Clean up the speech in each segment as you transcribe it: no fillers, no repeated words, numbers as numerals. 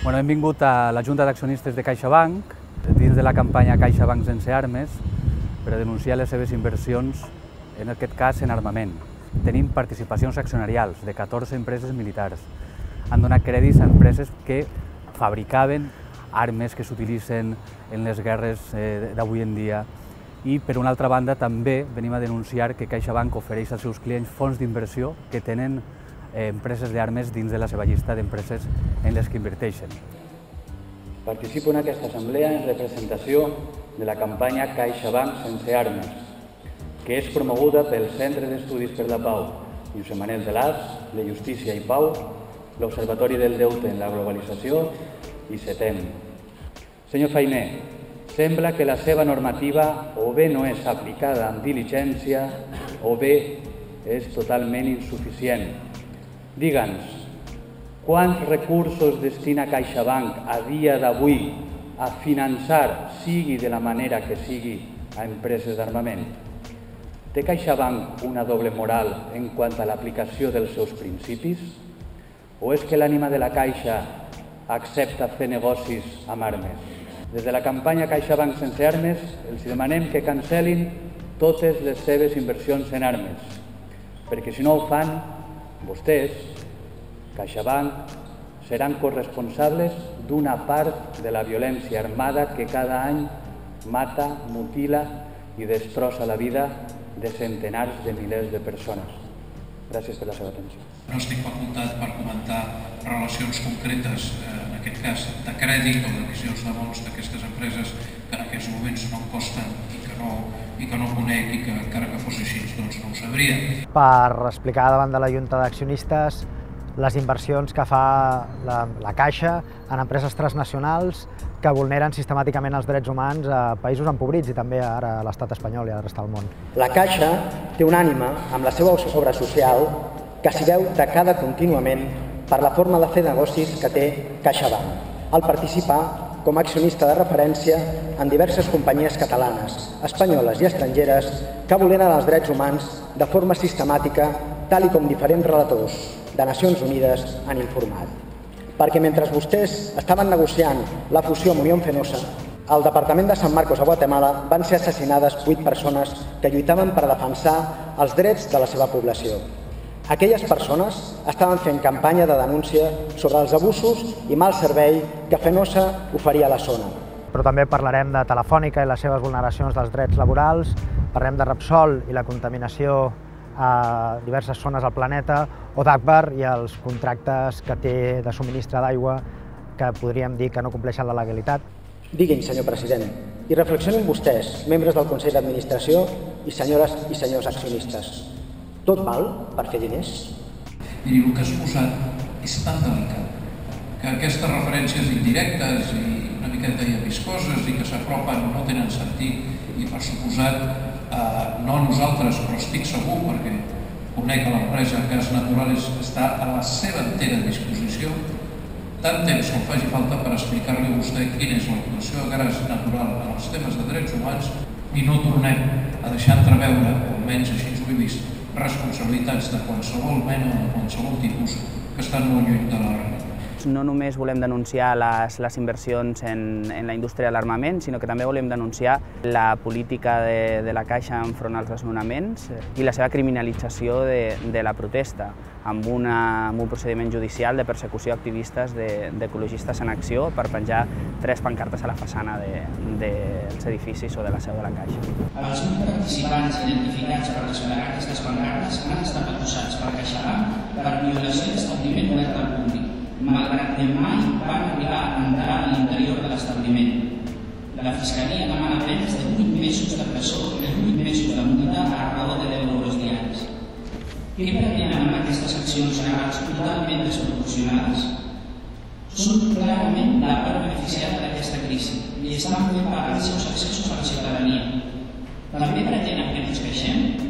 Hem vingut a la Junta d'Accionistes de CaixaBank, dins de la campanya CaixaBank sense armes, per a denunciar les seves inversions, en aquest cas en armament. Tenim participacions accionarials de 14 empreses militars. Han donat crèdits a empreses que fabricaven armes que s'utilitzen en les guerres d'avui en dia. I, per una altra banda, també venim a denunciar que CaixaBank ofereix als seus clients fons d'inversió que tenen empreses d'armes dins de la seva llista d'empreses en les que inverteixen. Participo en aquesta assemblea en representació de la campanya CaixaBank sense armes, que és promoguda pel Centre d'Estudis per la Pau, Josep Manel de l'As, de Justícia i Pau, l'Observatori del Deute en la Globalització i CETEM. Senyor Fainé, sembla que la seva normativa o bé no és aplicada amb diligència o bé és totalment insuficient. Digue'ns, quants recursos destina CaixaBank a dia d'avui a finançar, sigui de la manera que sigui, a empreses d'armament? Té CaixaBank una doble moral en quant a l'aplicació dels seus principis? O és que l'ànima de la Caixa accepta fer negocis amb armes? Des de la campanya CaixaBank sense armes els demanem que cancel·lin totes les seves inversions en armes, perquè si no ho fan, vostès, CaixaBank, seran corresponsables d'una part de la violència armada que cada any mata, mutila i destrossa la vida de centenars de milers de persones. Gràcies per la seva atenció. No estic facultat per comentar relacions concretes, en aquest cas de crèdit o d'emissions de bons d'aquestes empreses que en aquests moments no em costen i que no conec i que encara que fos així doncs no ho sabria. Per explicar davant de la Junta d'Accionistes les inversions que fa la Caixa en empreses transnacionals que vulneren sistemàticament els drets humans a països empobrits i també ara a l'estat espanyol i a la resta del món. La Caixa té una ànima amb la seva obra social que s'hi veu tacada contínuament per la forma de fer negocis que té CaixaBank, al participar com a accionista de referència en diverses companyies catalanes, espanyoles i estrangeres que vulneren els drets humans de forma sistemàtica, tal com diferents relators de Nacions Unides han informat. Perquè mentre vostès estaven negociant la fusió amb Unió Fenosa, al departament de San Marcos a Guatemala van ser assassinades 8 persones que lluitaven per defensar els drets de la seva població. Aquelles persones estaven fent campanya de denúncia sobre els abusos i mal servei que Fenosa oferia a la zona. Però també parlarem de Telefònica i les seves vulneracions dels drets laborals, parlarem de Repsol i la contaminació a diverses zones del planeta, o d'Agbar i els contractes que té de subministre d'aigua que podríem dir que no compleixen la legalitat. Digui'm, senyor president, i reflexionin vostès, membres del Consell d'Administració i senyores i senyors accionistes. Tot val per fer diners? Miri, el que has posat és tan delicat que aquestes referències indirectes i una miqueta viscoses i que s'apropen no tenen sentit i per suposat no a nosaltres, però estic segur perquè conec que l'empresa Gas Natural està a la seva entera disposició tant temps com faci falta per explicar-li a vostè quina és l'actuació de Gas Natural en els temes de drets humans i no tornem a deixar entreveure, o almenys així ho he vist, responsabilitats de qualsevol mena o de qualsevol tipus que estan molt lluny de la realitat. No només volem denunciar les inversions en la indústria de l'armament, sinó que també volem denunciar la política de la Caixa enfront als desnonaments i la seva criminalització de la protesta, amb un procediment judicial de persecució a activistes d'ecologistes en acció per penjar 3 pancartes a la façana dels edificis o de la seu de la Caixa. Els 8 participants identificats per desplegar aquestes pancartes han estat acusats per CaixaBank per violació d'establiment obert al públic, malgrat que mai van arribar a entrar a l'interior de l'establiment. La Fiscalia demana penes de 8 mesos de presó i 8 mesos de multa a raó de 10 euros diaris. Què pretenen amb aquestes accions legals totalment desproporcionades? Són clarament la part beneficiada d'aquesta crisi i estan fent pagar els seus accessos a la ciutadania. També pretenen que ens queixem?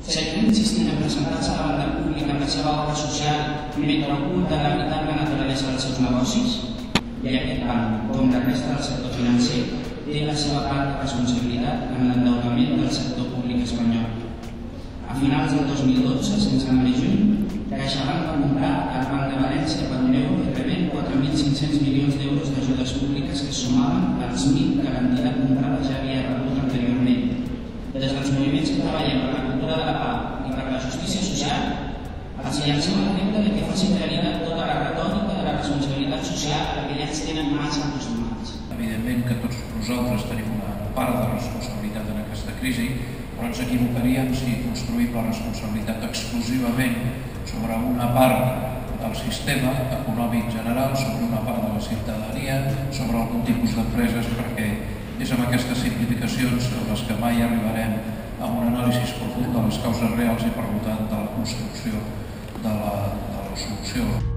Seguim insistint en presentar-se davant del públic amb la seva obra social mentre oculta la veritable naturalesa dels seus negocis? I aquest banc, com la resta del sector financer, té la seva part de responsabilitat en l'endeutament del sector públic espanyol. A finals del 2012, sense anar més lluny, CaixaBank va comprar al Banc de València per €1 rebent 4.500 milions llancem el repte de que facin realitat tota la retòrica de la responsabilitat social perquè ja ens tenen mals acostumats. Evidentment que tots nosaltres tenim una part de responsabilitat en aquesta crisi, però ens equivocaríem si construïm la responsabilitat exclusivament sobre una part del sistema econòmic general, sobre una part de la ciutadania, sobre algun tipus d'empreses, perquè és amb aquestes simplificacions en les que mai arribarem a un anàlisi profund de les causes reals i, per tant, de la construcció de la solució.